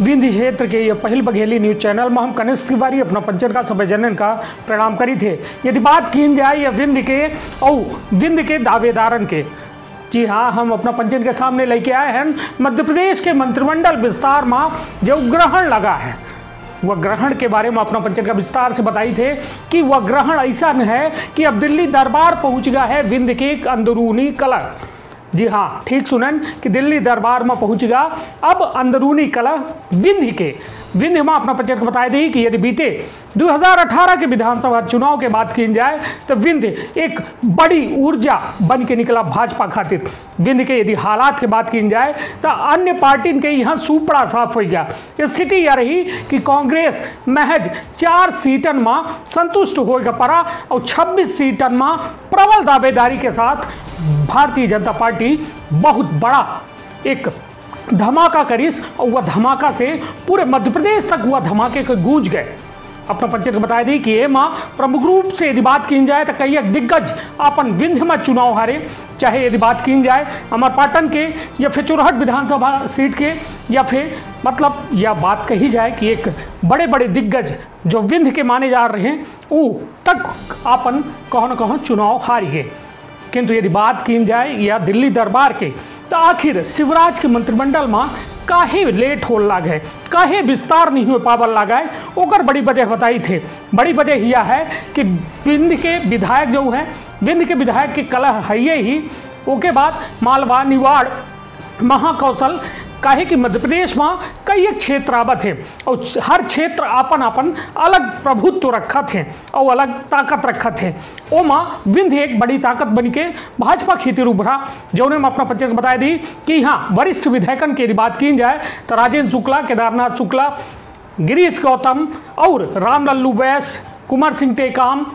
विंध्य क्षेत्र के ये पहिल बघेली न्यूज चैनल में हम कनिष्ठ तिवारी अपना पंचन का सभी जनन का प्रणाम करी थे। यदि बात की जाए या विंध्य के और विंध्य के दावेदारन के, जी हाँ, हम अपना पंचन के सामने लेके आए हैं मध्य प्रदेश के मंत्रिमंडल विस्तार में जो ग्रहण लगा है, वह ग्रहण के बारे में अपना पंचन का विस्तार से बताई थे कि वह ग्रहण ऐसा है कि अब दिल्ली दरबार पहुंच गया है विंध्य के एक अंदरूनी कलह। जी हाँ, ठीक सुनन कि दिल्ली दरबार में पहुंच गया अब अंदरूनी कलह विंध्य में अपना पंचन को बताया दी कि यदि बीते 2018 के विधानसभा चुनाव के बात की जाए तो विंध्य एक बड़ी ऊर्जा बन के निकला भाजपा खातिर। विंध्य के यदि हालात की बात की जाए तो अन्य पार्टी के यहाँ सुपड़ा साफ हो गया। स्थिति यह रही कि कांग्रेस महज 4 सीटन में संतुष्ट होगा पड़ा और 26 सीटन में प्रबल दावेदारी के साथ भारतीय जनता पार्टी बहुत बड़ा एक धमाका करीस और वह धमाका से पूरे मध्य प्रदेश तक वह धमाके के गूंज गए। अपना पंचन को बता दी कि ये माँ प्रमुख रूप से यदि बात की जाए तो कई एक दिग्गज अपन विंध्य में चुनाव हारे, चाहे यदि बात की जाए अमरपाटन के या फिर चुरहट विधानसभा सीट के या फिर मतलब यह बात कही जाए कि एक बड़े बड़े दिग्गज जो विंध्य के माने जा रहे हैं वो तक अपन कहो न कहो चुनाव हार गए। किंतु यदि बात की जाए या दिल्ली दरबार के तो आखिर शिवराज के मंत्रिमंडल में काहे लेट हो लागे, काहे विस्तार नहीं हो पावल लागे, ओकर बड़ी वजह बताई थे। बड़ी वजह यह है कि विंध्य के विधायक जो है, विंध्य के विधायक की कलह है ही, ओके बाद मालवा निवाड़ महाकौशल काहे कि मध्य प्रदेश में कई एक क्षेत्र आवत है और हर क्षेत्र अपन अपन अलग प्रभुत्व रखा थे और अलग ताकत रखा थे। ओ माँ विंध्य एक बड़ी ताकत बन के भाजपा खेती उभरा, जो ने अपना पंचन बताया दी कि हाँ वरिष्ठ विधायकन की बात की जाए तो राजेंद्र शुक्ला, केदारनाथ शुक्ला, गिरीश गौतम और राम लल्लू बैस, कुमार सिंह टेकाम,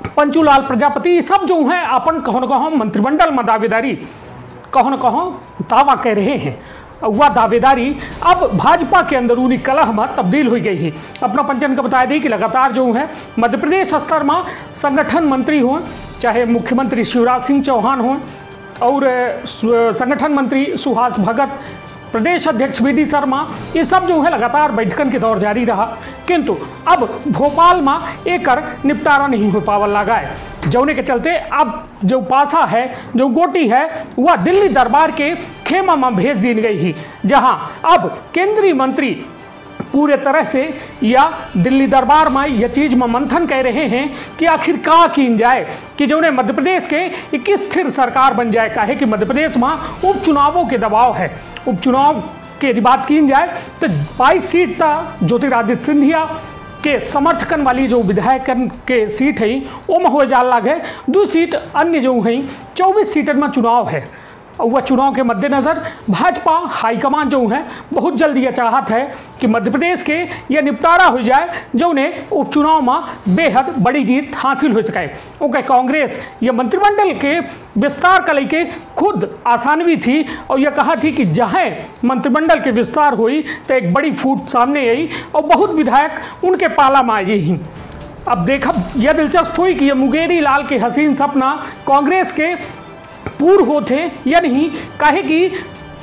पंचूलाल प्रजापति सब जो हैं अपन कहो न कहो मंत्रिमंडल में दावेदारी कहो न कहो दावा कह रहे हैं। वह दावेदारी अब भाजपा के अंदरूनी कलह में तब्दील हो गई है। अपना पंचन का बताया दी कि लगातार जो है मध्य प्रदेश स्तर में संगठन मंत्री हों, चाहे मुख्यमंत्री शिवराज सिंह चौहान हों और संगठन मंत्री सुहास भगत, प्रदेश अध्यक्ष वी डी शर्मा, ये सब जो है लगातार बैठकन के दौर जारी रहा। किंतु अब भोपाल में एक निपटारा नहीं हो पावल लगा है, जोने के चलते अब जो पासा है, जो गोटी है, वह दिल्ली दरबार के खेमा में भेज दी गई ही, जहां अब केंद्रीय मंत्री पूरे तरह से या दिल्ली दरबार में यह चीज़ में मंथन कह रहे हैं कि आखिर का की जाए कि जो ने मध्य प्रदेश के एक स्थिर सरकार बन जाए। काहे कि मध्य प्रदेश में उपचुनावों के दबाव है। उपचुनाव की यदि बात की जाए तो 22 सीट था ज्योतिरादित्य सिंधिया के समर्थकन वाली जो विधायकन के सीट है वो में हो जा लाग है, 2 सीट अन्य जो हैं 24 सीटन में चुनाव है। और वह चुनाव के मद्देनज़र भाजपा हाईकमान जो है बहुत जल्द यह चाहत है कि मध्य प्रदेश के यह निपटारा हो जाए, जो उन्हें उपचुनाव में बेहद बड़ी जीत हासिल हो सके। ओके, कांग्रेस यह मंत्रिमंडल के विस्तार का लेके खुद आसानवी थी और यह कहा थी कि जहाँ मंत्रिमंडल के विस्तार हुई तो एक बड़ी फूट सामने आई और बहुत विधायक उनके पाला में आई ही। अब देखा यह दिलचस्प हुई कि यह मुंगेरी लाल के हसीन सपना कांग्रेस के पूर्व होते या नहीं। काहे कि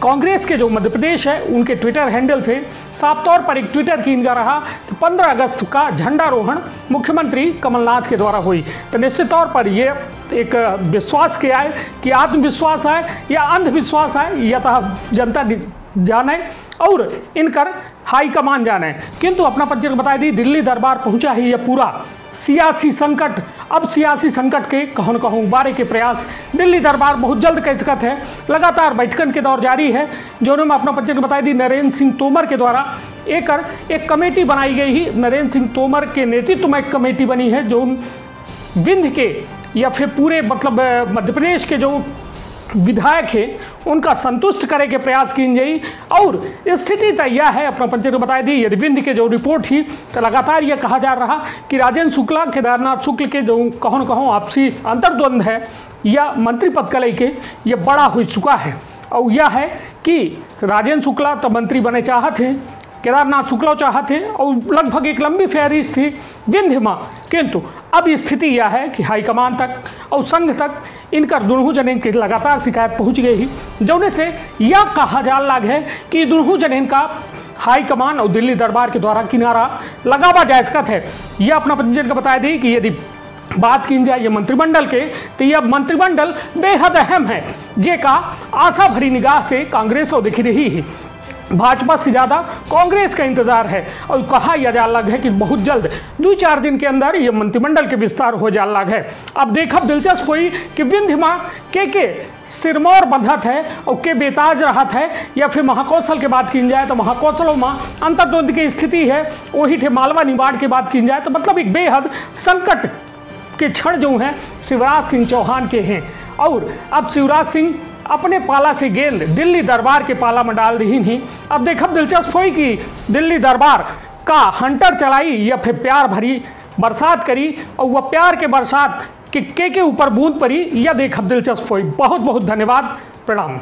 कांग्रेस के जो मध्य प्रदेश है उनके ट्विटर हैंडल से साफ तौर पर एक ट्विटर की इनका रहा कि 15 अगस्त का झंडारोहण मुख्यमंत्री कमलनाथ के द्वारा हुई। तो निश्चित तौर पर ये एक विश्वास के आए कि आत्मविश्वास है या अंधविश्वास है, यह तो जनता जाने और इनकर हाईकमान जाने। किंतु अपना पंचन बता दी दिल्ली दरबार पहुंचा है यह पूरा सियासी संकट। अब सियासी संकट के कहो न कहो उबारे के प्रयास दिल्ली दरबार बहुत जल्द कर सकते है। लगातार बैठकन के दौर जारी है, जो में अपना पंचन बताई दी नरेंद्र सिंह तोमर के द्वारा एक कमेटी बनाई गई ही। नरेंद्र सिंह तोमर के नेतृत्व में एक कमेटी बनी है जो विंध्य के या फिर पूरे मतलब मध्य प्रदेश के जो विधायक है उनका संतुष्ट करे के प्रयास की जाए। और स्थिति तो यह है, अपना पंचन को बताई दी यदि विंध्य के जो रिपोर्ट थी तो लगातार यह कहा जा रहा कि राजेंद्र शुक्ला, केदारनाथ शुक्ल के जो कहो न कहो आपसी अंतर्द्वंद है या मंत्री पद का लेके ये बड़ा हो चुका है। और यह है कि राजेंद्र शुक्ला तो मंत्री बने चाहते हैं, केदारनाथ शुक्ला चाहते हैं और लगभग एक लंबी फहरिस्त थी विंध्य में। किंतु अब स्थिति यह है कि हाईकमान तक और संघ तक इनकर दुनू जने की लगातार शिकायत पहुंच गई ही, जोने से यह कहा जा लाग है कि दुनू जने का हाईकमान और दिल्ली दरबार के द्वारा किनारा लगावा जायजकत है। यह अपना पंचन का बताया दी कि यदि बात की जाए ये मंत्रिमंडल के, तो यह मंत्रिमंडल बेहद अहम है, जेका आशा भरी निगाह से कांग्रेस और दिख रही है। भाजपा से ज़्यादा कांग्रेस का इंतजार है और कहा यह जा लग है कि बहुत जल्द 2-4 दिन के अंदर ये मंत्रिमंडल के विस्तार हो जा लग है। अब देखब दिलचस्प हुई कि विंध्य माँ के सिरमौर बंधत है और के बेताज रहत है, या फिर महाकौशल की बात की जाए तो महाकौशलों में अंतर्द्वंद की स्थिति है। वही थे मालवा निवाड़ की बात की जाए तो मतलब एक बेहद संकट के क्षण जो हैं शिवराज सिंह चौहान के हैं। और अब शिवराज सिंह अपने पाला से गेंद दिल्ली दरबार के पाला में डाल रही नहीं। अब देखब दिलचस्प हुई कि दिल्ली दरबार का हंटर चलाई या फिर प्यार भरी बरसात करी और वह प्यार के बरसात के ऊपर बूंद पड़ी, यह देखब दिलचस्प हुई। बहुत बहुत धन्यवाद, प्रणाम।